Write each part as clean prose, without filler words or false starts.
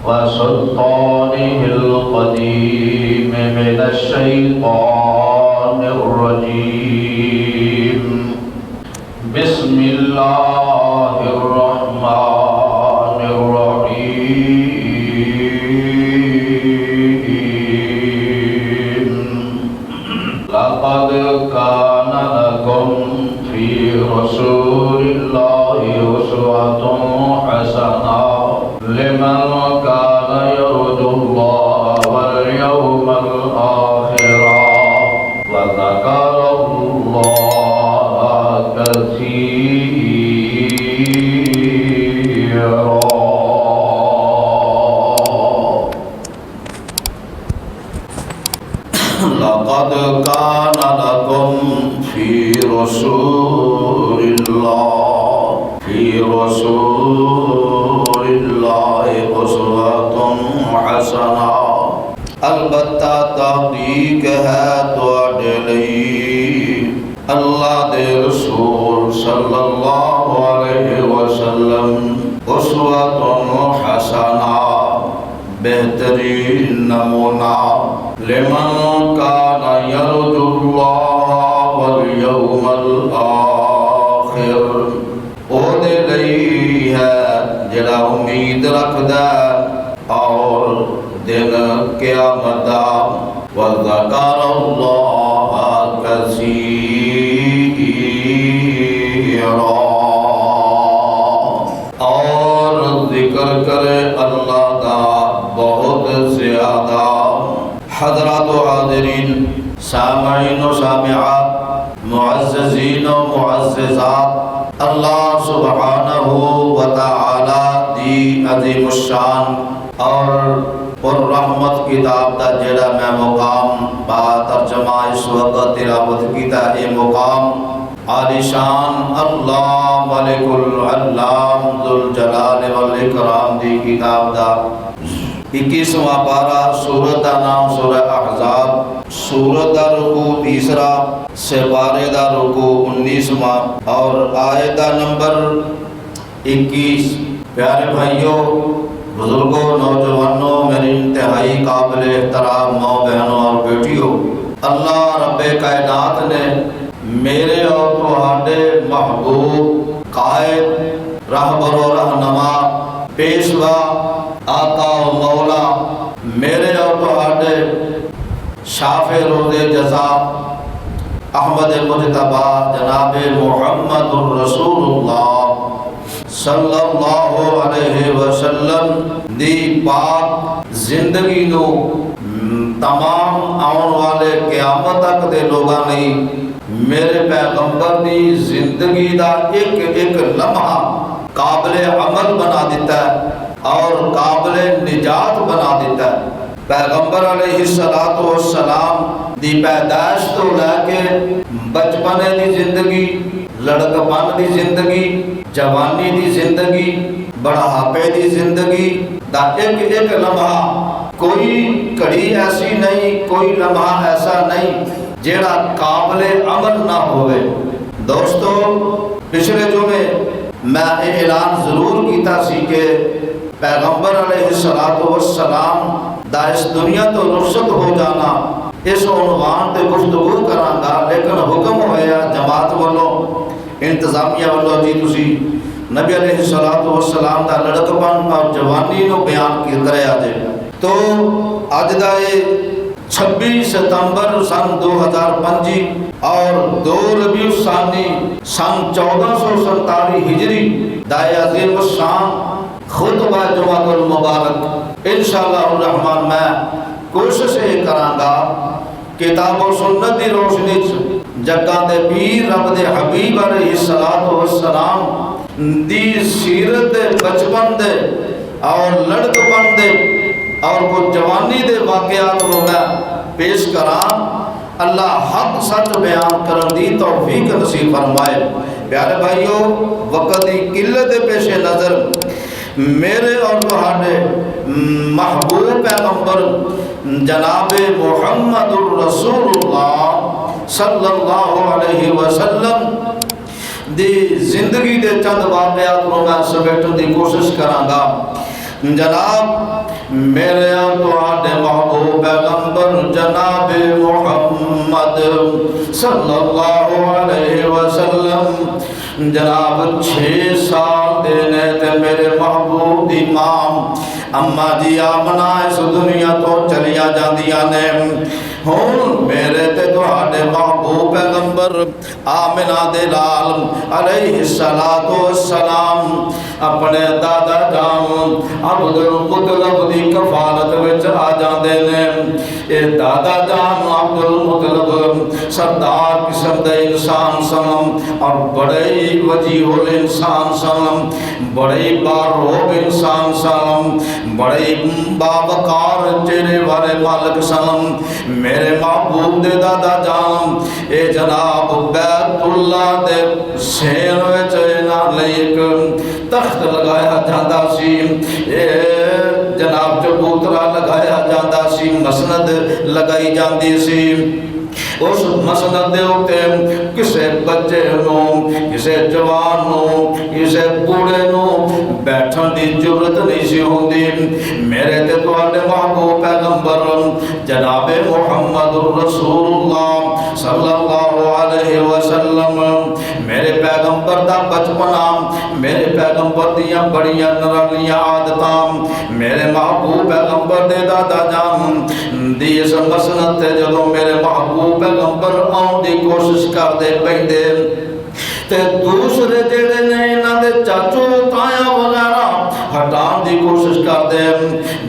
وسلطانه القديم من الشيطان الرجيم. بسم الله الرحمن الرحيم. لقد كان لكم في رسول الله أسوة حسنة لمن كان يرجو الله واليوم الآخر وذكر الله كثيرا. لقد كان لكم في رسول الله أسوة حسنة. البتہ تحقیق ہے تواڈے لئی اللہ دے رسول صلی اللہ علیہ وسلم اسوۃ حسنہ بہترین نمونہ لمن کان یرجو اللہ والیوم الآخر او دے لئی ہے جڑا امید رکھدا اور دن قیامت دا وذکر اللہ کثیرا اور ذکر کرے اللہ دا بہت زیادہ. حضرات و حاضرین، سامعین و سامعات، معززین و معززات، اللہ سبحانہ و تعالی دی عظیم الشان اور رحمت کتاب دا جڑا میں مقام با ترجمہ اس وقت تلاوت کیتا ہے مقام عالی شان اللہ ملک العلام ذوالجلال والاکرام دی کتاب دا 21واں پارہ سورت دا نام سورہ احزاب، سورت دا رکوع تیسرا، سپارے دا رکوع 19واں اور آیت دا نمبر 21. پیارے بھائیوں، بزرگوں، نوجوانوں، میری انتہائی قابل احترام ماں بہنوں اور بیٹیوں، اللہ رب کائنات نے میرے اور تہاڈے محبوب قائد، رہبر و رہنما، پیشوا، آقا و مولا، میرے اور تہاڈے شافع روز جزا احمد مجتبی جناب محمد الرسول اللہ صلی اللہ علیہ وسلم دی پاک زندگی نو تمام آن والے قیامت تک دے لوگاں نہیں میرے پیغمبر دی زندگی دا ایک لمحہ قابل عمل بنا دیتا ہے اور قابل نجات بنا دیتا ہے. پیغمبر علیہ السلام دی پیدائش تو لے کے بچپنے دی زندگی، لڑکپن دی زندگی، جوانی دی زندگی، بڑھاپے دی زندگی دا ایک لمحہ، کوئی گھڑی ایسی نہیں، کوئی لمحہ ایسا نہیں جیڑا قابل عمل نہ ہوئے. دوستو، پچھلے جمعے میں اعلان ضرور کیتا سی کہ پیغمبر علیہ السلام دا اس دنیا تو رخصت ہو جانا اس عنوان تے گفتگو کراں گا، لیکن حکم ہویا جماعت والوں، انتظامیہ والوں جی تسی نبی علیہ السلام دا لڑکپن اور جوانی نو بیان کریا جے. تو اج دا 26 ستمبر سن 2025 اور 2 ربیع الثانی سن 1447 ہجری دا عظیم الشان خطبہ جمعہ المبارک انشاءاللہ الرحمن میں کوشش یہ کراں گا کتاب و سنت دی روشنی جگہ دے پیر رب دے حبیب علیہ السلام دی سیرت دے بچپن دے اور لڑکپن دے اور کچھ جوانی دے واقعات کو میں پیش کراں. اللہ حق سچ بیان کرن دی توفیق نصیب فرمائے. پیارے بھائیو، وقت دی قلت پیش نظر میرے اور تہاڈے محبوب پیغمبر جناب محمد الرسول اللہ صلی اللہ علیہ وسلم دی زندگی دے چند واقعات کو میں سمیٹن دی کوشش کراں گا. جناب میرے تواڈے محبوب پیغمبر جناب محمد صلی اللہ علیہ وسلم جناب 6 سال دینے تے میرے محبوب امام اما جی آمنہ اس دنیا تو چلیا جاندیاں نے ہون میرے تے تواڈے محبوب پیغمبر آمنہ دے لال علیہ السلام اپنے دادا جان عبد المطلب دی کفالت وچ آ جاندے نے اے دادا جان عبد المطلب سردار قسم دے انسان سن اور بڑے وجیہ انسان سن بڑے باروب انسان سن بڑے باوقار چہرے والے مالک سن میرے محبوب دے دادا جان اے جناب بیت اللہ دے سین وچ نال ایک تخت لگایا جاندا سی اے جناب چبوترا لگایا جاندا سی مسند لگائی جاندی سی اس مسند دے اوتے کسے بچے نو کسے جوان نو کسے بوڑھے نو بیٹھن دی جرت نہیں سی ہوندی میرے تے تواڈے محبوب پیغمبر جناب محمد رسول اللہ صلی اللہ علیہ وسلم میرے پیغمبر دا بچپنا میرے پیغمبر دیاں بڑیاں نرالیاں عادتاں میرے محبوب پیغمبر دے دادا جان دی اس مسند تے جدوں میرے محبوب پیغمبر آن دی کوشش کر دے پیندے تے دوسرے جڑے نے انہاں دے چاچو تایا وغیرہ ہٹان دی کوشش کر دے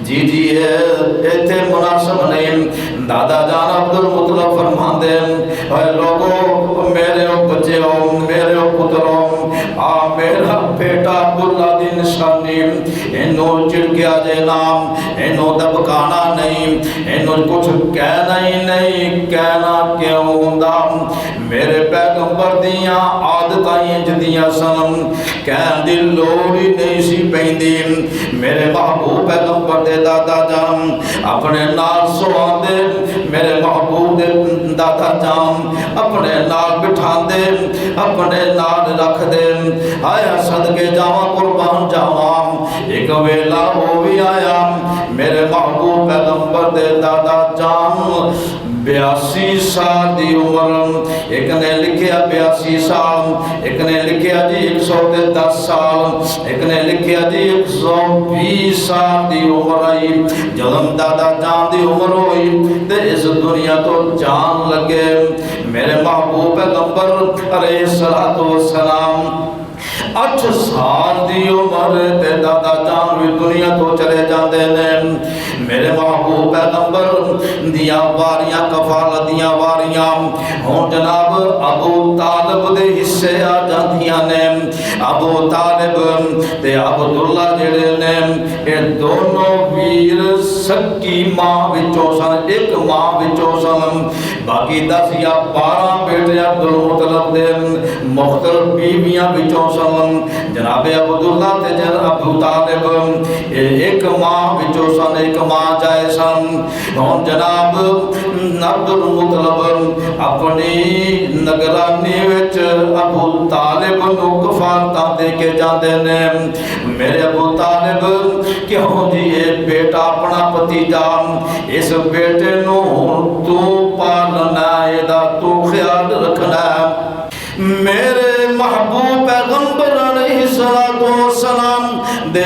جی ایتھے مناسب نہیں دادا جان عبد المطلب فرماندے اے لوگو میرے بچے ہو میرے پتروں آ میرا بیٹا عبداللہ دی نشانی انہوں چڑکیا جے نام انہوں دبکانا نہیں انہوں کچھ کہنا ہی نہیں کہنا کیوں ہوندا میرے پیغمبر دیاں عادتائیں جدیاں سن کہن دی لوڑ ہی نہیں سی پیندی میرے محبوب پیغمبر دے دادا جان اپنے نال سوان دے میرے محبوب دے دادا جان اپنے نال بٹھان دے اپنے نال رکھ دے آیا صدقے جاواں قربان جاواں ایک ویلا ہو بھی آیا میرے محبوب پیغمبر دے دادا جان 82 سال دی عمر ایک نے لکھیا 82 سال ایک نے لکھیا جی 110 سال ایک نے لکھیا جی 120 سال دی عمر آئی جدم دادا جان دی عمر ہوئی تے اس دنیا تو جان لگے میرے محبوب پیغمبر علیہ السلام 8 سال دی عمر تے دادا جان بھی دنیا تو چلے جاندے نے میرے محبوب پیغمبر دیاں واریاں کفالت دیاں واریاں ہون جناب ابو طالب دے حصے آ جاندیاں نے ابو طالب تے عبداللہ جڑے نے اے دونوں ویر سکی ماں وچوں سن ایک ماں وچوں سن باقی 10 یا 12 بیٹے عبد المطلب دے مختلف بیویاں وچوں سن جناب عبداللہ تے جناب ابو طالب ایک ماں وچوں سن ایک ماں جائے سن ہون جناب عبد المطلب اپنی نگرانی وچ ابو طالب نو کفالتاں دے کے جاندے نے میرے ابو طالب کیوں جی یہ بیٹا اپنا پتیجا اس بیٹے نو تو پالنا ایدہ تو خیال رکھنا میرے محبوب پیغمبر علیہ السلام دے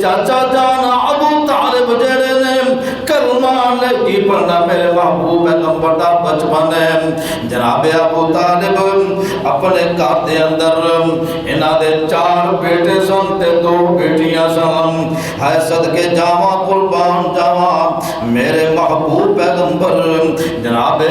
چاچا جان ابو طالب جڑے نے کلمہ لگی پڑھنا میرے محبوب پیغمبر دا بچپن ہے جناب ابو طالب اپنے گھر دے اندر انہاں دے 4 بیٹے سن تے 2 بیٹیاں سن ہے صدقے جاواں قربان جاواں میرے محبوب پیغمبر جناب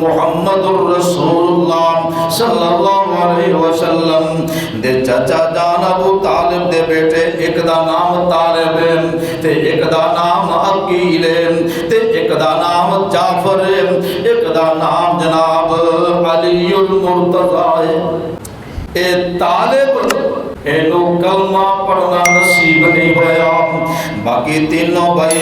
محمد الرسول اللہ صلی اللہ علیہ وسلم دے چچا جان ابو طالب دے بیٹے ایک دا نام طالب تے ایک دا نام عقیل تے ایک دا نام جعفر ایک دا نام جناب علی المرتضی اے طالب اینو کلمہ پڑھنا نصیب نہیں ہویا۔ باقی تینوں بھائی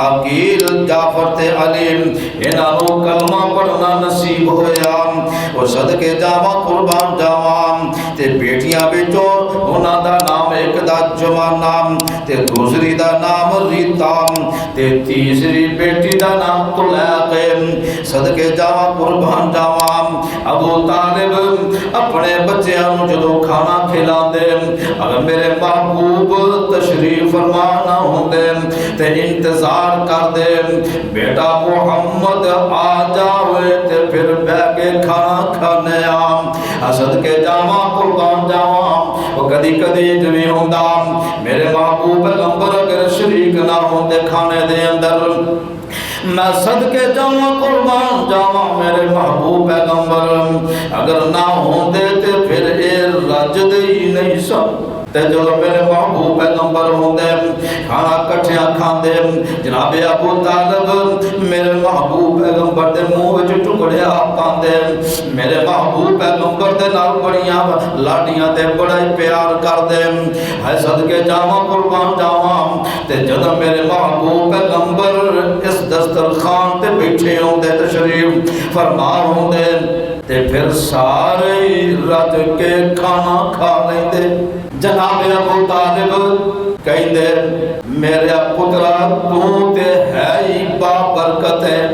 عقیل جعفر تے علیم انہاں نو کلمہ پڑھنا نصیب ہویا۔ او صدقے جاواں قربان جاواں تے بیٹیاں وچوں انہاں دا نام ایک دا جمانہ تے دوسری دا نام ریتا تے تیسری بیٹی دا نام طلیق۔ صدقے جاواں قربان جاواں ابو طالب اپنے بچیاں نوں جدوں کھانا کھلاندے اگر میرے محبوب تشریف فرما نہ ہوندے تے انتظار کردے بیٹا محمد آ جاوے تے پھر بیٹھ کے کھانا کھانے آ۔ صدقے جاواں قربان جاواں وہ کدی کدی جویں ہوندا میرے محبوب پیغمبر اگر شریک نہ ہوندے کھانے دے اندر میں صدقے جاواں قربان جاواں میرے محبوب پیغمبر اگر نہ ہوندے تے پھر اے رجدے ہی نہیں سن تے جو میرے محبوب پیغمبر ہوندے کھانا کٹھیاں کھاندے جناب ابو طالب میرے محبوب پیغمبر دے منہ وچ ٹکڑے پاندے میرے محبوب پیغمبر دے نال بڑیاں لاڈیاں تے بڑا ہی پیار کردے ہے صدقے جاواں قربان جاواں تے جدوں میرے محبوب پیغمبر اس دسترخوان تے بیٹھے ہوندے تشریف فرما ہوندے تے پھر سارے رج کے کھانا کھا لیندے۔ جناب ابو طالب کہندے میرے پترا تو تے ہے ہی با برکت ہے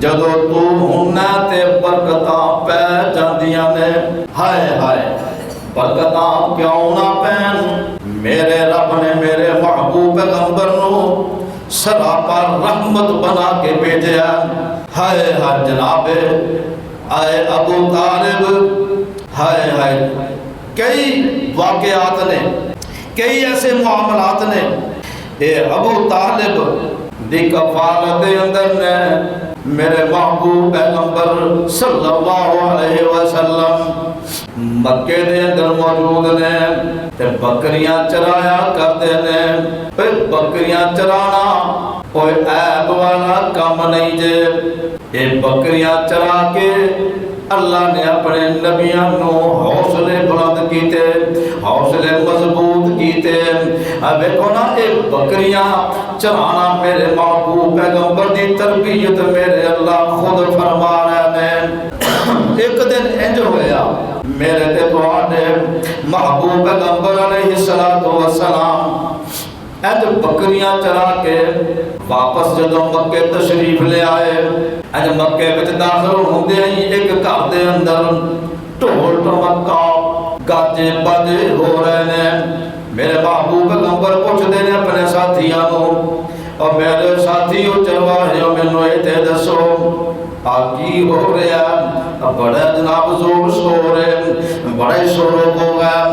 جدوں تو ہونا تے برکتاں پہ جاندیاں نے۔ ہائے ہائے برکتاں کیوں نہ پین میرے رب نے میرے محبوب پیغمبر نو سراپا رحمت بنا کے بھیجا۔ ہائے ہائے جناب آئے ابو طالب ہائے ہائے کئی واقعات نے کئی ایسے معاملات نے اے ابو طالب دی کفالت اندر نے میرے محبوب پیغمبر صلی اللہ علیہ وسلم مکے دے اندر موجود نے تے بکریاں چرایا کرتے نے۔ پھر بکریاں چرانا کوئی عیب والا کام نہیں جے اے بکریاں چرا کے اللہ نے اپنے نبیوں نو حوصلے بلند کیتے حوصلے مضبوط کیتے۔ اب دیکھو نا اے بکریاں چرانا میرے محبوب پیغمبر دی تربیت میرے اللہ خود فرما رہے ہیں۔ ایک دن انج ہویا میرے تے تواڈے محبوب پیغمبر علیہ السلام اج بکریاں چرا کے واپس جدوں مکے تشریف لے آئے اج مکے وچ داخل ہوندے ہی ایک گھر دے اندر ڈھول ڈمکا گاجے باجے ہو رہے نے۔ میرے محبوب پیغمبر پوچھدے نے اپنے ساتھیاں نوں اور میرے ساتھیو چرواہیو مینوں ایتھے دسو کی ہو رہا بڑا جناب زور شور ہے بڑے شور ہو گیا۔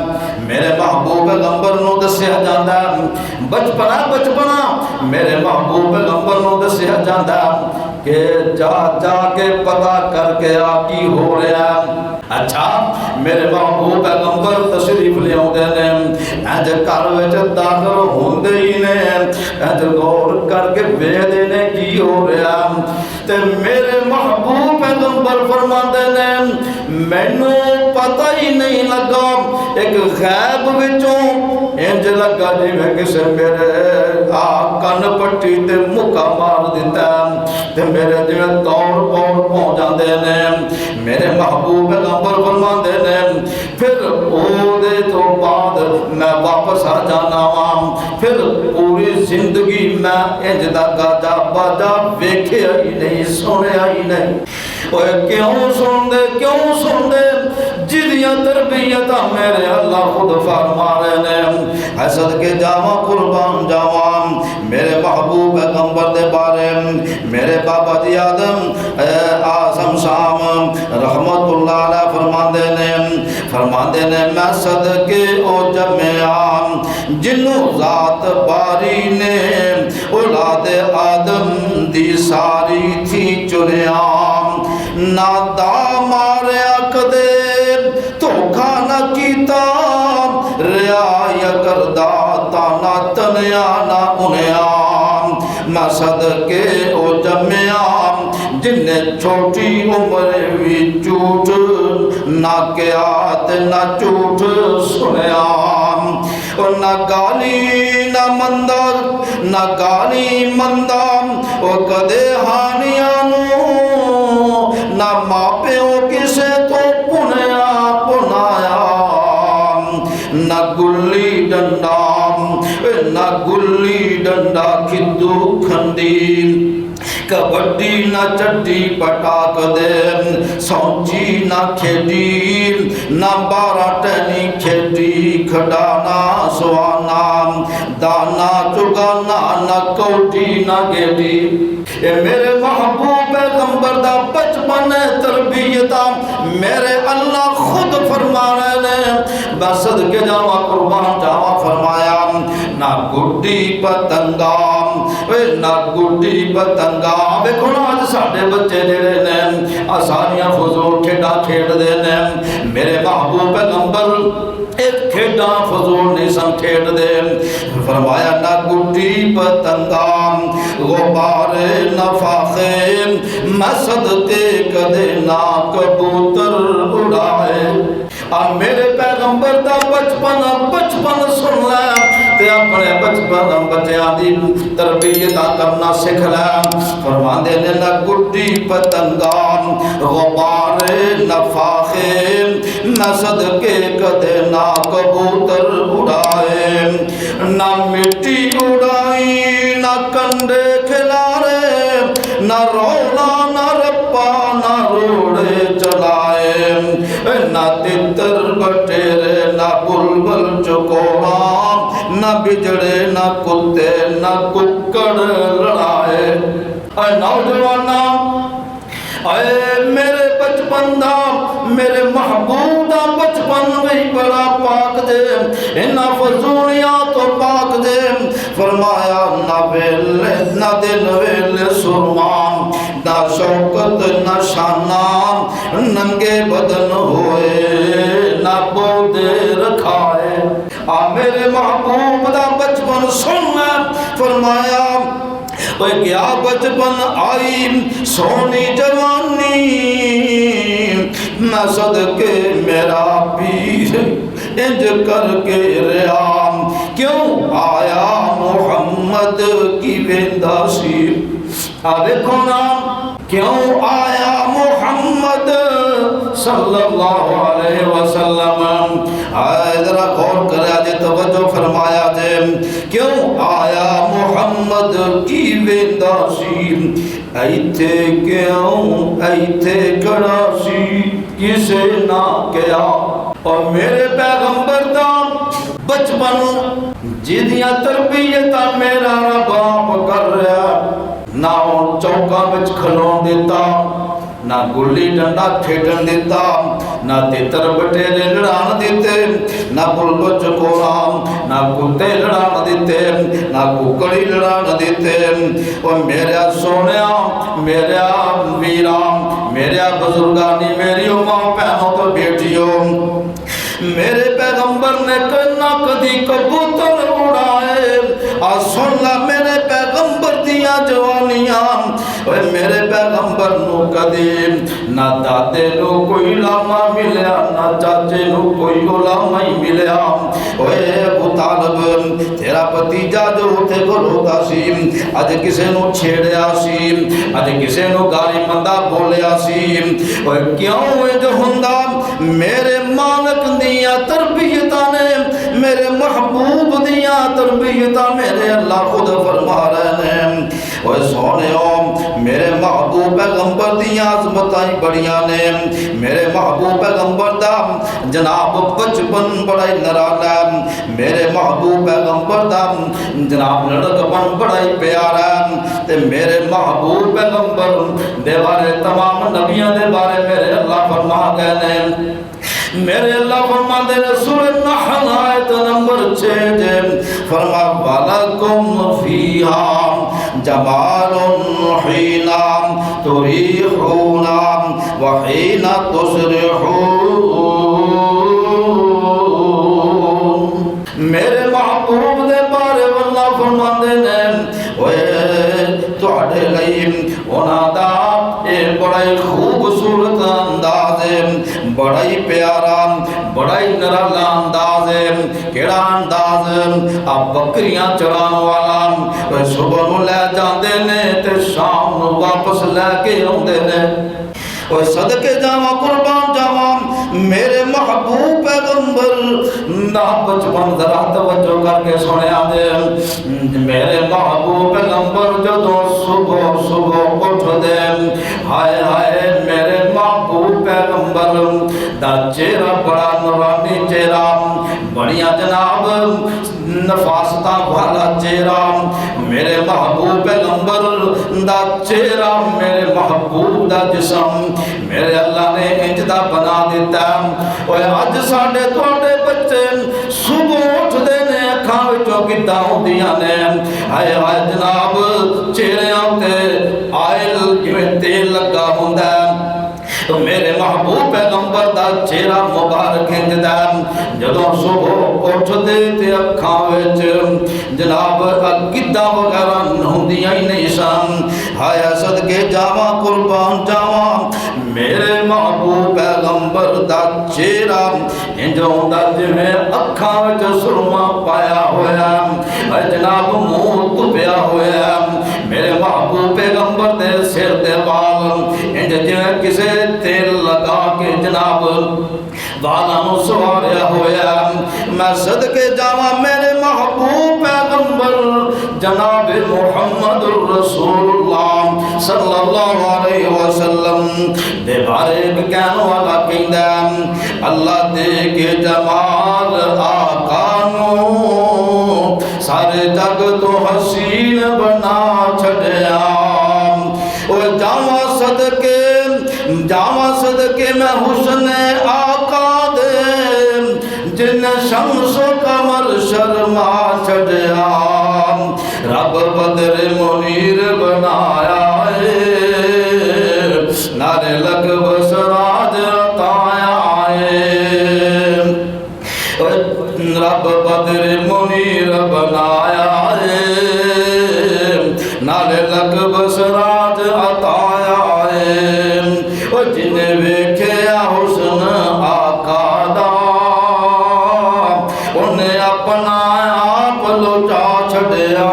میرے محبوب پیغمبر نو دسیا جاندا بچپنا میرے محبوب پیغمبر نو دسیا جاندا کہ جا کے پتہ کر کے کی ہو رہا۔ اچھا میرے محبوب پیغمبر تشریف لے آتے نے اج گھر وچ داخل ہوندے ہی نے اج غور کر کے ویکھدے نے کی ہو رہا تے میرے محبوب پیغمبر فرماندے نے مینوں پتہ ہی نہیں لگا ایک غیب وچوں انج لگا جویں کسے میرے کن پٹی تے مکا مار دیتا تے میرے جویں توڑ پوڑ پہنچ جاندے نے۔ میرے محبوب پیغمبر فرماندے نے پھر او دے تو بعد میں واپس آ جانا وا پھر پوری زندگی میں انج دا گاجا باجا ویکھیا ہی نہیں سنیا ہی نہیں۔ اوے کیوں سن دے جدیاں تربیتاں میرے اللہ خود فرما رہے نے۔ حسد کے جاواں قربان جاواں میرے محبوب پیغمبر دے بارے میرے بابا جی آدم اعظم شام رحمت اللہ علیہ فرماندے نے میں صدقے او جمعام جنوں ذات باری نے اولاد آدم دی ساری تھی چنیام نہ دا ماریا کدے دھوکھا نہ کیتا رعایا کردا تانا تنیا نہ انیا میں صدقے او جمعام جن نے چھوٹی عمر بھی جھوٹ نہ کیا تے نہ جھوٹ سنیا، نہ گالی نہ مندہ نہ گالی مندہ او کدے ہانیاں نو، نہ ماپیوں کسے تو پنیا پنایا، نہ گلی ڈنڈا نہ گلی ڈنڈا کھدو کھندی، کبڈی نہ چڈی پٹاک دے، سونچی نہ کھیڈی نہ بارہ ٹہنی کھیڈی، کھڈانا سوانا دانا چگانا نہ کوٹی نہ گیڈی۔ اے میرے محبوب پیغمبر دا بچپن تربیتا میرے اللہ خود فرما رہے نے، بسد کے جاوا قربان جاوا فرمایا، نہ گڈی پتنگا نہ گڈی پتنگا۔ دیکھو نا آج ساڈے بچے جڑے نے آسانیاں فضول کھیڈاں کھیڈ دے نے، میرے محبوب پیغمبر ایک کھیڈاں فضول نہیں سن کھیڈ دے، فرمایا نہ گڈی پتنگا غبار نہ فاخے، میں صدقے کدے نہ کبوتر اڑائے۔ اب میرے پیغمبر دا بچپن سن لے تے اپنے بچپن بچیاں دی تربیت کرنا سکھ لے۔ فرماندے نے نہ گڈی پتنگا غبار نہ فاخے، نہ صدقے کدے نہ کبوتر اڑائے، نہ مٹی اڑائی نہ کنڈے کھلارے، نہ رولا نہ رپا نہ روڑے چلائے، نہ تتر بٹیرے نہ بلبل چکوڑا، نہ بجڑے نہ کتے نہ ککڑ لڑائے۔ اے نوجوانا اے میرے بچپن دا میرے محبوب دا بچپن بھی بڑا پاک دے، انہاں فضولیاں تو پاک دے۔ فرمایا نہ ویلے نہ دن ویلے سرمان، نہ شوکت نہ شانہ، ننگے بدن ہوئے نہ بودے رکھائے۔ میرے محبوب دا بچپن سننا، فرمایا وہ کیا بچپن آئی سونی جوانی، میں صدقے میرا پیر انج کر کے ریام، کیوں آیا محمد کی وینداسی۔ دیکھو نا کیوں آیا محمد صلی اللہ علیہ وسلم، ذرا غور کریا جے توجہ فرمایا جے، کیوں آیا محمد کی وینداسی، ایتھے کیوں ایتھے کڑا سی کسے نہ کیا۔ اور میرے پیغمبر دا بچپن جدیاں تربیتاں میرا رب آپ کر رہا، نہ چوکا بچ کھلون دیتا، نہ گلی ڈنڈا کھیڈن دیتا، نہ تتر بٹیرے لڑان دیتے، نہ بلبل چکوڑا نہ کتے لڑان دیتے، نہ ککڑی لڑان دیتے۔ اور میرے سونیا میرے ویرا میرے بزرگانی میری ماں بہنوں تو بیٹیوں، میرے پیغمبر نے نہ کدی کبوتر اڑائے۔ سن لا میرے پیغمبر دیاں جوانیاں، میرے پیغمبر نو کدی نہ دادے نو کوئی لاما ملیا، نہ چاچے نو کوئی لاما ہی ملیا۔ اے ابو طالب تیرا بھتیجا جو تے کھلوتا سی، اج کسے نو چھیڑیا سی، اج کسے نو گالی مندہ بولیا سی، کیوں جو ہندا میرے مالک دیاں تربیتاں نے، میرے محبوب دیاں تربیتاں میرے اللہ خود فرما رہے ہیں۔ اوے سونےو میرے محبوب پیغمبر دیاں عظمتاں بڑیاں نے، میرے محبوب پیغمبر دا جناب بچپن بڑا ہی نرالا، میرے محبوب پیغمبر دا جناب لڑکپن بڑا ہی پیارا، تے میرے محبوب پیغمبر دے بارے تمام نبیوں دے بارے میرے اللہ فرما گئے نے۔ میرے اللہ فرما دے سورہ نحل آیت نمبر 6 فرما وَلَكُمْ فِيهَا جَمَالٌ حِينَ تُرِيحُونَ وَحِينَ تُسْرِحُونَ۔ میرے محبوب دے بارے اللہ فرما دے نے تو اڈے لئی انہاں دا اے ہی خوبصورت انداز ہے، بڑا ہی پیارا، بڑا ہی نرالا انداز ہے۔ کیڑا انداز ہے؟ آپ بکریاں چران والا صبح نو لے جاندے نے تے شام نو واپس لے کے آندے نے۔ اور صدقے جاواں قربان جاواں میرے محبوب پیغمبر نہ بچپن ذرا توجہ کر کے سنیا دے، میرے محبوب پیغمبر جدوں صبح صبح اٹھ دے، ہائے ہائے میرے محبوب پیغمبر دا چہرہ بڑا نورانی چہرہ، بڑیاں جناب نفاستہ والا چہرہ، میرے محبوب پیغمبر دا چہرہ، میرے محبوب دا جسم میرے اللہ نے انجدہ بنا دیتا ہے۔ اور آج ساڑھے توڑے بچے صبح اٹھ دینے اکھاں وچوں کتا ہوندیاں نے، آئے آئے جناب چہرے آتے آئل جویں تیل لگا ہوندہ ہے۔ تو میرے محبوب پیغمبر دا چہرہ مبارک انجدہ جدوں صبح اٹھ دیتے اکھاں وچ جناب کتا وغیرہ ہوندیاں ہی نہیں سن۔ ہائے صدقے جاواں قربان جاواں میرے محبوب پیغمبر دا چہرہ انجوں دا جویں اکھاں وچ سرما پایا ہویا، اے جناب منہ تپیا ہویا، میرے محبوب پیغمبر دے سر دے وال انج جویں کسے تیل لگا کے جناب والاں نوں سواریا ہویا۔ میں صدقے جاواں میرے محبوب پیغمبر جناب محمد الرسول اللہ صلی اللہ علیہ وسلم دے بارے ایک کہنے والا کہندا اللہ دے کے جمال آقا نو سارے جگ تو حسین بنا چھڑیا۔ اور جاواں صدقے میں حسن آقا دے جن شمس و قمر شرما چھڑیا، رب بدر منیر بنایا ہے، نعرے لگ بسراج عطایا ہے، رب بدر منیر بنایا ہے، نعرے لگ بسراج عطایا ہے۔ اور جن ویکھیا حسن آقا دا انہیں اپنا آپ لوٹا چھڑیا،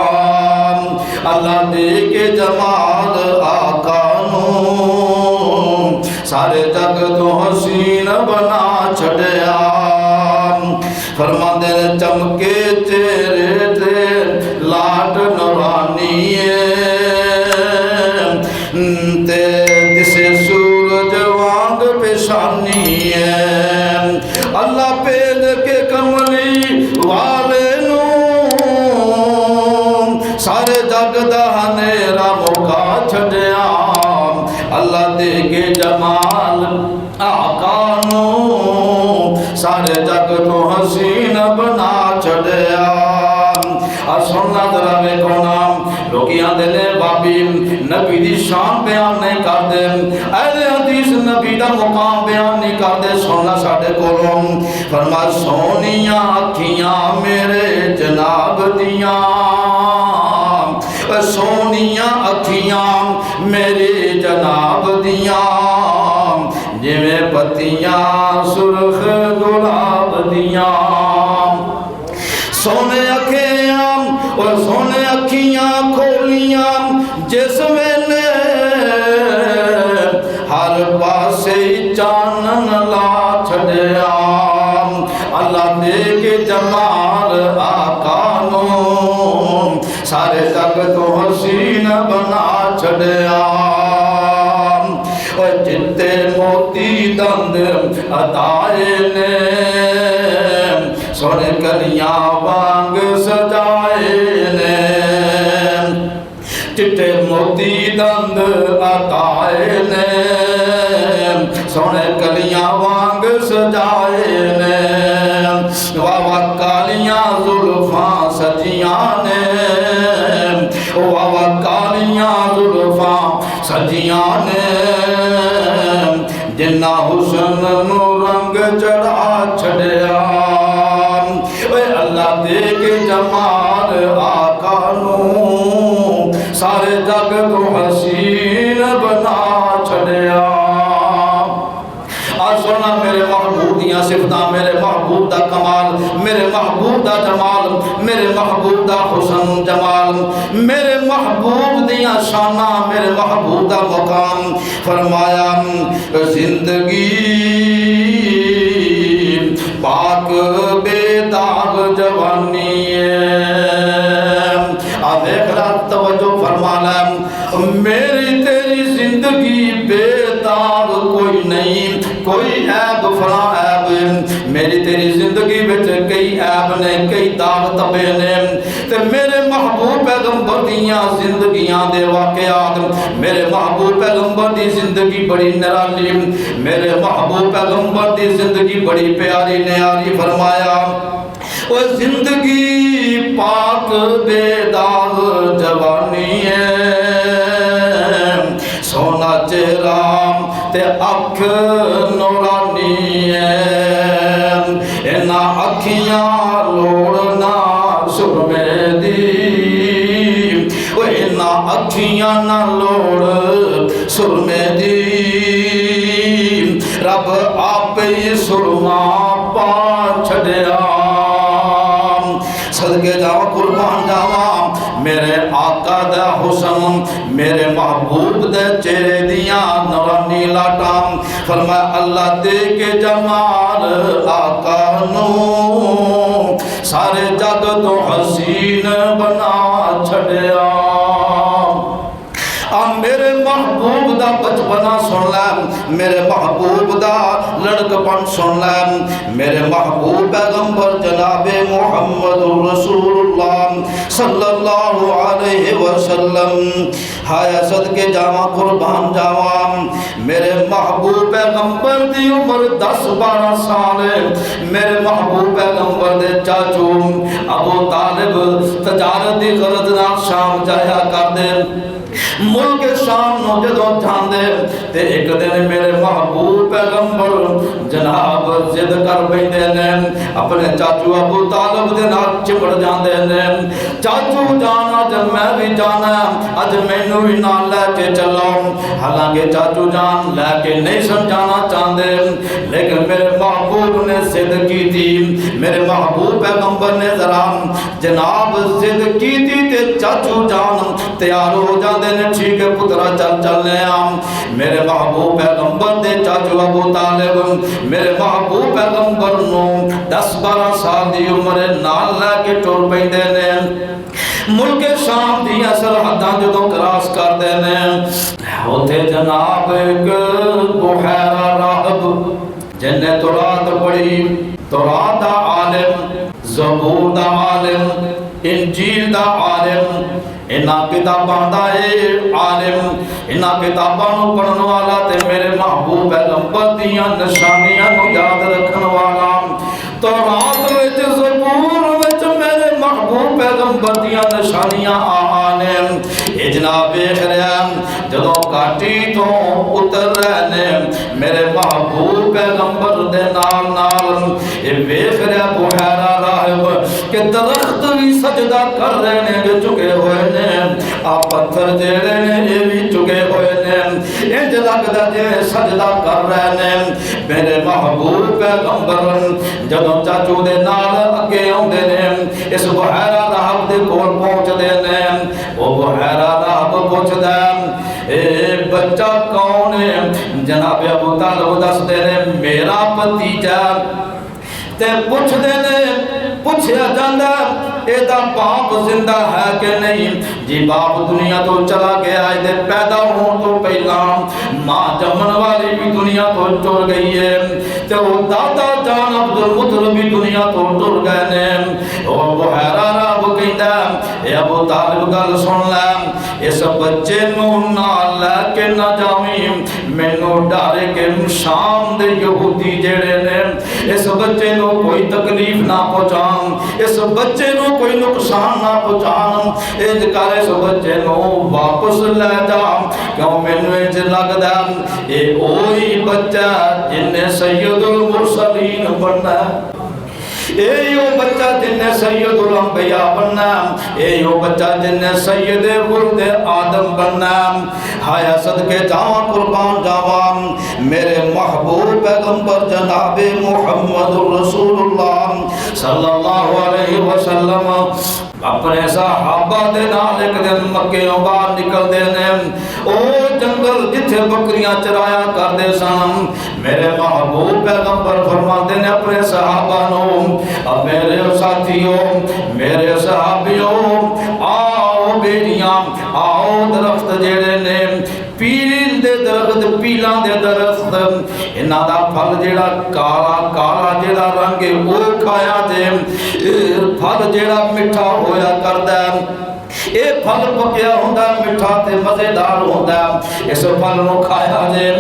اللہ دے کے جمال آقا نو سارے جگ تو حسین بنا چھڑیا۔ فرماندے نے چمکے چہرے تے لاٹ نورانی تے دسے سورج وانگ پیشانی ہے، اللہ پید کے کملی والے نو سارے جگ دا ہنیرا مکا چھڑیا، اللہ دے کے جمال آقا نو سارے جگ تو حسین بنا چھڑیا۔ اور سننا ذرا ویکھو نام لوگیاں دلے بابی نبی دی شان بیان نہیں کر دے، اہل حدیث نبی دا مقام بیان نہیں کر دے، سننا ساڑھے کولوں فرما سونیاں اکھیاں میرے جناب دیاں، سونیاں اکھیاں میرے جناب دیاں، جویں پتیاں سرخ گلاب دیاں، سونے اکھیاں اور سونے اکھیاں کھولیاں جس ویلے ہر پاسے چانن لا چھڑیا، اللہ دے کے جمال آقا نو سارے جگ تو حسین بنا چھڑیا۔ اور جتے موتی دند عطائے نے سونے کلیاں وانگ سجائے نے، چٹے موتی دند عطائے نے سونے کلیاں وانگ سجائے نے، واہ کالیاں زلفاں سجیاں نے، واہ کالیاں زلفاں سجیاں نے، جنہ حسن نو رنگ چڑھا چھڑیا، اے اللہ دے کے جمال آقا نو سارے جگ تو حسین بنا چھڑیا۔ صفتاں، میرے محبوب دا کمال، میرے محبوب دا جمال، میرے محبوب دا حسن جمال، میرے محبوب دیاں شاناں، میرے محبوب دا مقام۔ فرمایا زندگی پاک بے داغ جوانی توجہ فرمانا، میری تیری زندگی بے داغ کوئی نہیں، کوئی عیب فلاں عیب، میری تیری زندگی بچ کئی عیب نے، کئی داغ تبے نے، تے میرے محبوب پیغمبر دیاں زندگیاں دے واقعات، میرے محبوب پیغمبر دی زندگی بڑی نرالی، میرے محبوب پیغمبر دی زندگی بڑی پیاری نیاری۔ فرمایا وہ زندگی پاک بے داغ جوانی ہے، سونا چہرہ تے اکھ نورانی ہے، اینا اکھیاں لوڑنا سرمے دی، وہ اینا اکھیاں نہ لوڑ سرمے دی، رب آپ ہی سرما پا چھڑیا۔ صدقے جاواں قربان جاواں میرے آقا دا حسن، میرے محبوب دے چہرے دیاں نورانی لاٹاں۔ فرمایا اللہ دے کے جمال آقا نو سارے جگ تو حسین بنا چھڑیا۔ میرے محبوب دا بچپنا سن لے، میرے محبوب دا لڑکپن سن لے، میرے محبوب پیغمبر جناب محمد رسول اللہ صلی اللہ علیہ وسلم۔ ہائے صدقے جاواں قربان جاواں میرے محبوب پیغمبر دی عمر 10-12 سال ہے۔ میرے محبوب پیغمبر دے چاچو ابو طالب تجارت دی غرض نال شام جایا کردے، ملک شام نو جدوں جاندے تے ایک دن میرے محبوب پیغمبر جناب ضد کر بیندے نے، اپنے چاچو ابو طالب دے نال چمڑ جاندے نے، چاچو جانا جب میں بھی جانا اج مینوں بھی نال لے کے چلو۔ حالانکہ چاچو جان لے کے نہیں سمجھانا چاہندے، لیکن میرے محبوب نے ضد کی تھی، میرے محبوب پیغمبر نے ذرا جناب ضد کی تھی تے چاچو جان تیار ہو جاندے نے، ٹھیک ہے پترا چل چلنے آم۔ میرے محبوب پیغمبر دے چاچو ابو طالب میرے محبوب پیغمبر نو 10-12 سال دی عمر نال لے کے ٹر پیندے نے، ملک شام دی سرحداں جدوں کراس کردے نے، اوتھے جناب ایک بحیرہ راہب جن نے تورات پڑھی، تورات دا عالم، زبور دا عالم، انجیل دا عالم، انہاں کتاباں دا عالم، انہاں کتاباں نو پڑھن والا تے میرے محبوب پیغمبر دیاں نشانیاں نو یاد رکھن والا، تورات وچ زبور وچ میرے محبوب پیغمبر دیاں نشانیاں آنے، اے جناب ویکھ رہا جدوں کاٹی تو اتر رہنے میرے محبوب پیغمبر دے نال نال، اے ویکھ رہا بحیرہ راہب کہ درخت بھی سجدہ کر رہے نے جو چکے ہوئے نے، آ پتھر جیڑے نے یہ بھی چکے ہوئے نے، انج لگدا جے سجدہ کر رہے نے۔ میرے محبوب پیغمبر جدوں چاچو دے نال اگے آندے نے، اس بحیرہ راہب دے کول پہنچدے نے، او بحیرہ راہب پوچھدا اے بچہ کون ہے؟ جناب ابو طالب دسدے نے میرا بھتیجا، تے پوچھدے نے پوچھیا جاندا اے دا باپ زندہ ہے کہ نہیں؟ جی باپ دنیا تو چلا گیا ہے، دے پیدا ہون تو پہلا ماں جمن والی بھی دنیا تو ٹر گئی ہے، تے وہ دادا جان عبد المطلب بھی دنیا تو ٹر گئے نے۔ او بحیرہ راہب کہندا اے ابو طالب گل سن لے، اس بچے نو نال لے کے نہ جاویں، مینوں ڈر کے شام دے یہودی جڑے نے اس بچے نو کوئی تکلیف نہ پہنچان، اس بچے نو کوئی نقصان نہ پہنچان، انج کر اس بچے نو واپس لے جا، کیوں مینوں انج لگدا اے اوہی بچہ جن نے سید المرسلین بننا، اے یو بچہ جن نے سید الانبیاء بننا، اے یو بچہ جن نے سید ولد آدم بننا۔ ہایا صدقے جاواں قربان جاواں میرے محبوب پیغمبر جناب محمد رسول اللہ صلی اللہ علیہ وسلم اپنے صحابہ دے نال ایک دن مکے باہر نکل دے نے او جنگل جتھے بکریاں چرایا کردے سن میرے محبوب پیغمبر فرماتے نے اپنے صحابہ نو اب میرے ساتھیوں میرے صحابیوں آؤ بیڑیاں آؤ درخت جڑے نے پیل دے درخت پیلاں دے درخت انہاں دا پھل جڑا کالا کالا جڑا رنگ او کھایا جے پھل جڑا میٹھا ہویا کردا اے پھل پکیا ہوندا میٹھا تے مزیدار ہوندا اس پھل نو کھایا جے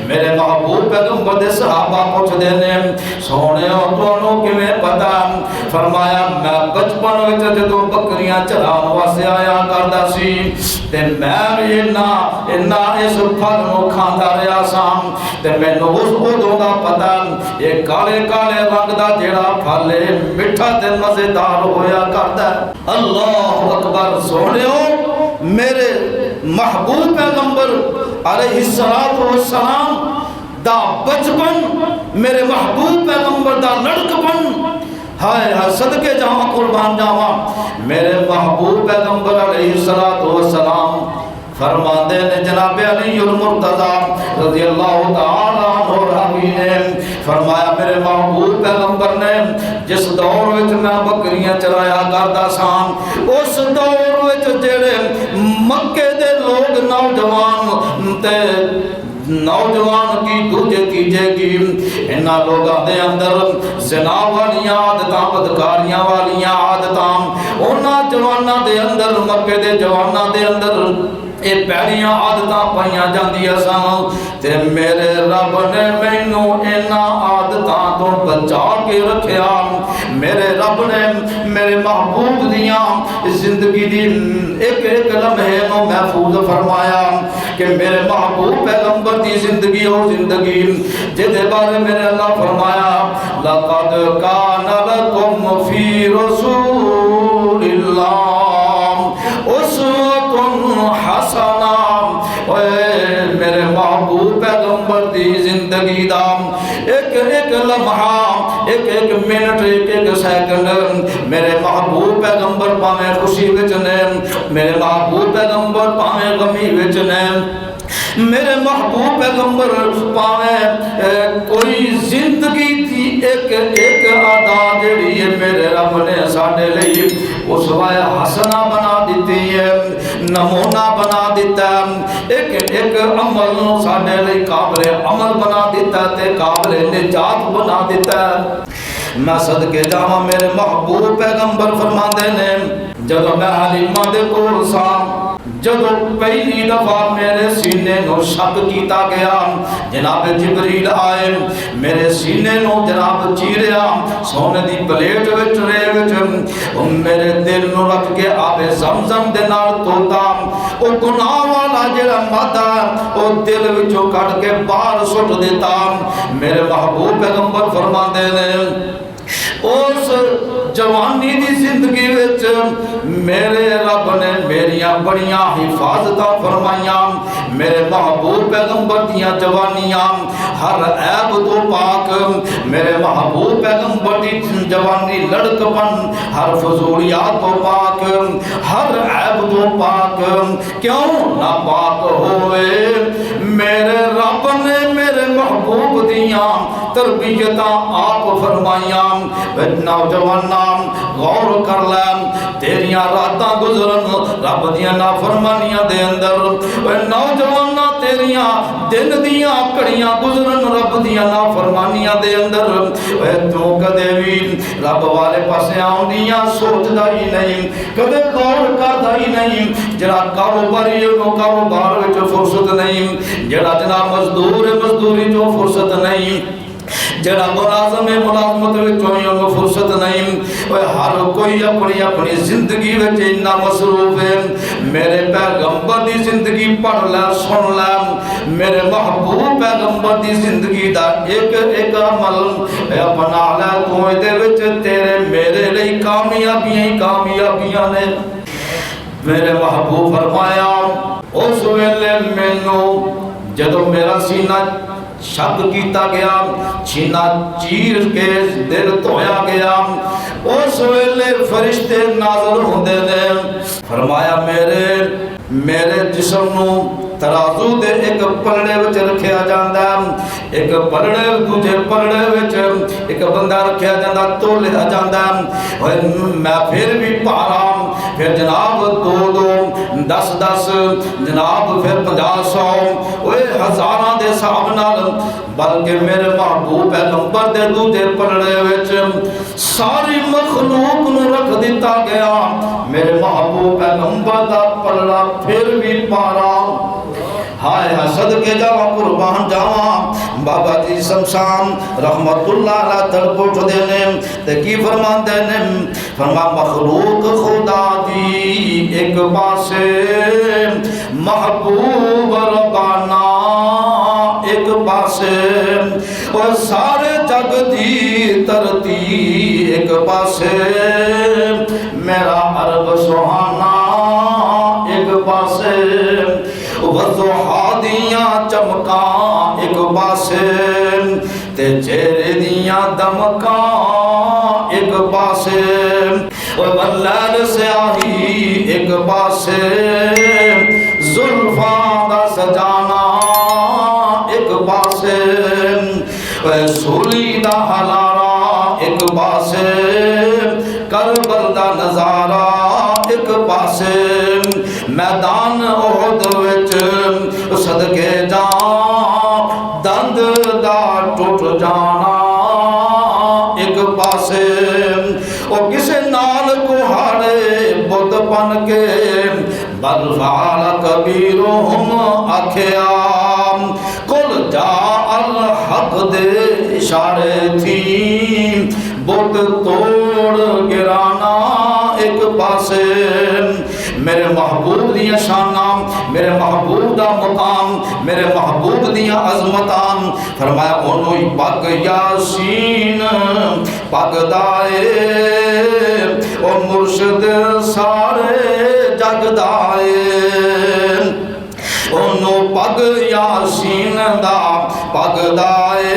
میرے محبوب پیغمبر دے صحابہ پوچھدے نے سونےو تانوں کیویں پتہ فرمایا میں بچپن وچ جدوں بکریاں چراون واسطے آیا کردا سی تے میں بھی انہاں اس پھل نو کھاندا رہیا ساں تے مینوں اس اودوں دا پتہ اے کالے کالے رنگ دا جڑا پھل ہے میٹھا تے مزیدار ہویا کردا اللہ اکبر سونےو میرے محبوب پیغمبر علیہ السلام دا بچپن میرے محبوب پیغمبر دا لڑکپن ہائے ہائے صدقے جاواں قربان جاواں میرے محبوب پیغمبر علیہ السلام فرماندے نے جناب علی المرتضی رضی اللہ تعالی عنہ راوی نے فرمایا میرے محبوب پیغمبر نے جس دور وچ میں بکریاں چرایا کردا ساں اس دور وچ جڑے مکے دے لوگ نوجوان تے نوجوان کی دوجے تیجے کی انہاں لوگاں دے اندر زنا والیاں عادتاں بدکاریاں والیاں عادتاں انہاں جواناں دے اندر مکے دے جواناں دے اندر اے پیڑیاں عادتاں پائیاں جاندیاں سن تے میرے رب نے مینوں انہاں عادتاں تو بچا کے رکھیا میرے رب نے میرے محبوب دیاں زندگی دی ایک ایک لمحے نو محفوظ فرمایا کہ میرے محبوب پیغمبر دی زندگی اور زندگی جدے بارے میرے اللہ فرمایا لقد کان لکم فی رسول اللہ اسوۃ حسنہ میرے محبوب پیغمبر دی زندگی دا ایک ایک لمحہ ایک ایک منٹ ایک ایک سیکنڈ میرے محبوب پیغمبر پاویں خوشی وچ نے میرے محبوب پیغمبر پاویں غمی وچ نے میرے محبوب پیغمبر پاویں کوئی زندگی دی ایک ایک ادا جڑی ہے میرے رب نے ساڈے لئی اسوہ حسنہ بنا دیتی ہے نمونہ بنا دیتا ہے ایک ایک عمل نو ساڈے لئی قابل عمل بنا دیتا ہے تے قابل نجات بنا دیتا ہے میں صدقے جاواں میرے محبوب پیغمبر فرماندے نے جدوں میں حلیمہ دے کول ساں جدوں پہلی دفعہ میرے سینے نو شک کیتا گیا جناب جبریل آئے میرے سینے نو جناب چیریا سونے دی پلیٹ وچ رے وچ میرے دل نو رکھ کے آب زمزم دے نال توتا او گناہ والا جڑا مادہ او دل وچوں کڈ کے باہر سٹ دیتا میرے محبوب پیغمبر فرماندے نے اس جوانی دی زندگی وچ میرے رب نے میریاں بڑیاں حفاظتاں فرمائیاں میرے محبوب پیغمبر دیاں جوانیاں ہر عیب تو پاک میرے محبوب پیغمبر دی جوانی لڑکپن ہر فضولیات تو پاک ہر عیب تو پاک کیوں نہ پاک ہوئے میرے رب نے میرے محبوب دیاں تربیتاں آپ فرمائیاں نوجواناں غور کر لیں تیریاں راتاں گزرن رب دیاں نافرمانیاں دے اندر نوجواناں تیریاں دن دیاں کڑیاں گزرن رب دیاں نافرمانیاں دے اندر تو کدے بھی رب والے پاسے آؤندیاں سوچدا ہی نہیں کدے غور کردا ہی نہیں جڑا کاروباری نو کاروبار وچ فرصت نہیں جڑا جناب مزدور مزدوری جو فرصت نہیں جڑا ملازم ملازمت وچوں فرصت نہیں ہر کوئی اپنی اپنی زندگی وچ اتنا مصروف ہے میرے پیغمبر دی زندگی پڑھ لے سن لے میرے محبوب پیغمبر دی زندگی دا ایک ایک عمل اپنا لے تو دے وچ تیرے میرے لئی کامیابیاں ہی کامیابیاں نے میرے محبوب فرمایا اس ویلے مینوں جدوں میرا سینہ شک کیتا گیا چھینا چیر کے دل دھویا گیا اس ویلے فرشتے نازل ہوندے نے فرمایا میرے جسم نو ترازو دے ایک پلڑے وچ رکھیا جاندا ایک پلڑے دوجے پلڑے وچ ایک بندہ رکھیا جاندا تولیا جاندا میں پھر بھی پارا پھر جناب 2 10 جناب پھر 50 اوے ہزاراں دے حساب نال بلکہ میرے محبوب پیغمبر دے دوجے پلڑے وچ ساری مخلوق نو رکھ دتا گیا میرے محبوب پیغمبر دا پلڑا پھر بھی پارا ہائے صدقے جاواں قربان جاواں بابا جی شمشان رحمت اللہ علیہ تڑپ اٹھ دے نے تے کی فرماندے نے فرما مخلوق خدا دی ایک پاسے محبوب ربانا ایک پاسے اور سارے جگ دی ترتی ایک پاسے میرا عرب سہانا ایک پاسے وضحا دیاں چمکاں ایک پاسے تے چہرے دیاں دمکاں ایک پاسے واللیل سیاہی ایک پاسے زلفاں دا سجانا ایک پاسے سولی دا حلارا ایک پاسے کربل دا نظارہ ایک پاسے میدان احد وچ صدقے جان دند دا ٹوٹ جانا ایک پاسے او کسے نال کوہاڑے بت بن کے بل فعل کبیرہم آکھیا کل جا الحق دے اشارے تھی بت توڑ گرانا ایک پاسے میرے محبوب دیاں شاناں میرے محبوب دا مقام میرے محبوب دیاں عظمتاں فرمایا انہوں پاک یاسین پاک دائے او مرشد سارے جگ دائے انہوں پاک یاسین دا پاک دائے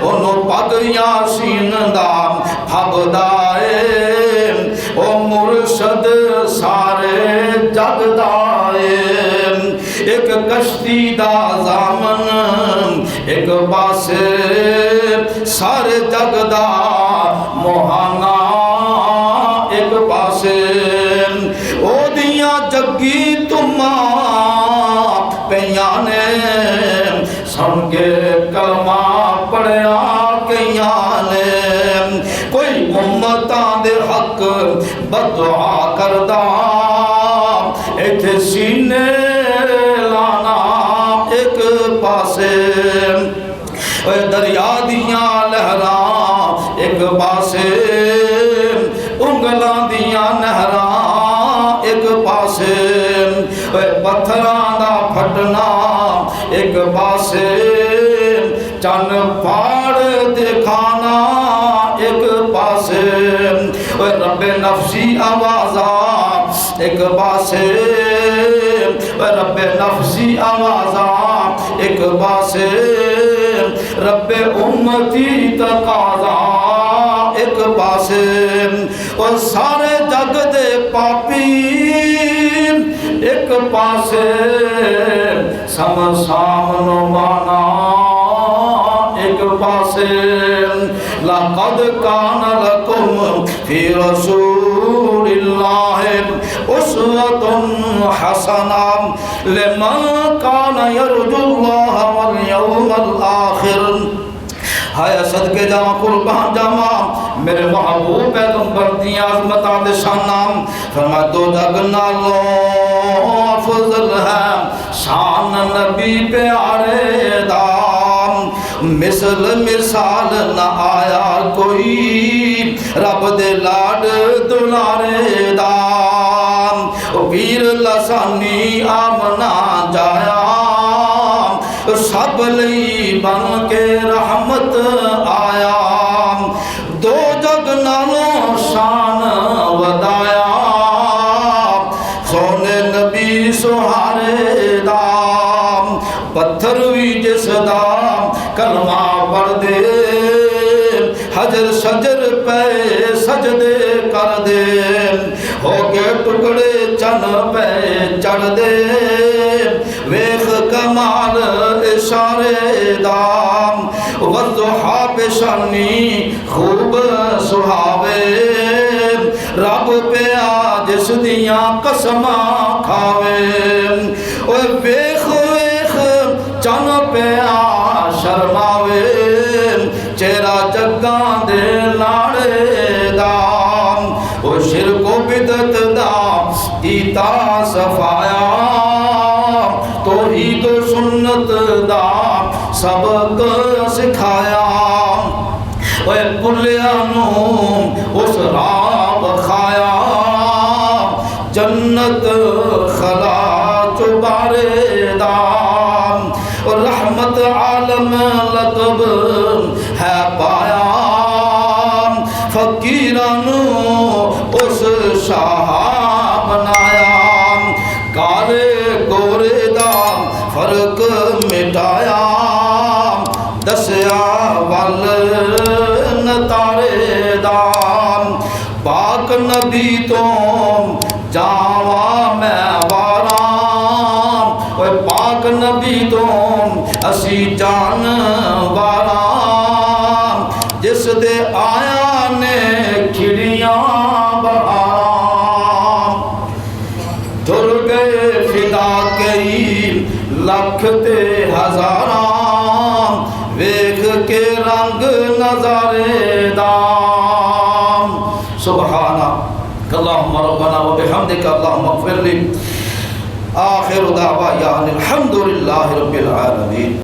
انہوں پاک یاسین دا پاک دائے او مرشد سارے جگ دائے ایک کشتی دا زامن ایک پاسے سارے جگ دا موہانا ایک پاسے او دیاں جگی تمہاں پیانے سن کے کلمہ پڑھیا کیانے کوئی امتاں دے حق بدعا کردہ ایتھے سینے لانا ایک پاسے دریا دیاں لہراں ایک پاسے انگلاں دیاں نہراں ایک پاسے پتھراں دا پھٹنا ایک پاسے چن پاڑ دکھانا ایک پاسے رب نفسی آوازاں ایک پاسے رب نفسی آوازاں ایک پاسے رب امتی تقاضا ایک پاسے اور سارے جگ دے پاپی ایک پاسے سامنو مانا ایک پاسے لقد کان لکم فی رسول اللہ اسوۃ حسنہ لمن کان یرجو اللہ والیوم الآخر ہائے صدقے جاواں قربان جاواں میرے محبوب پیغمبر دی عظمتاں دے شاناں فرمایا دو جگ نالوں افضل ہے شان نبی پیارے دا مثال نہ آیا کوئی رب دے لاڈ دلارے دا ویر لسانی آمنا جایا سب لئی بن کے رحمت آیا دو جگ نالوں شان ودایا سونے نبی سہارے دا پتھر بھی جس دا کلمہ پڑھ دے حجر شجر پہ سجدے کر دے ہو کے ٹکڑے چن پہ چڑھ دے ویخ کمال اشارے دام والضحا پیشانی خوب سہاوے رب پہ آجس دیاں قسماں کھاوے اوے ویخ ویخ چن پہ آ شرماوے چہرہ جگاں دے لاڑے دام او شرک و بدعت دا کیتا صفایا توحید و سنت دا سبق سکھایا اوے پلیانوں اس راب کھایا جنت خلا چبارے دام رحمت عالم لقب ہے پایا فقیرانوں اس شاہ بنایا کالے گورے دا فرق مٹایا دسیا ول نتارے دام پاک نبی تو جاواں میں وارام اوے پاک نبی تو اسی جان وارام جس دے آیا نے کھڑیاں بہارام جھر گئے فدا کئی لکھ تے ہزاراں ویکھ کے رنگ نظارے دام سبحانک اللہم ربنا و بحمدک اللہم اغفر لی آخر دعویان الحمدللہ رب العالمین.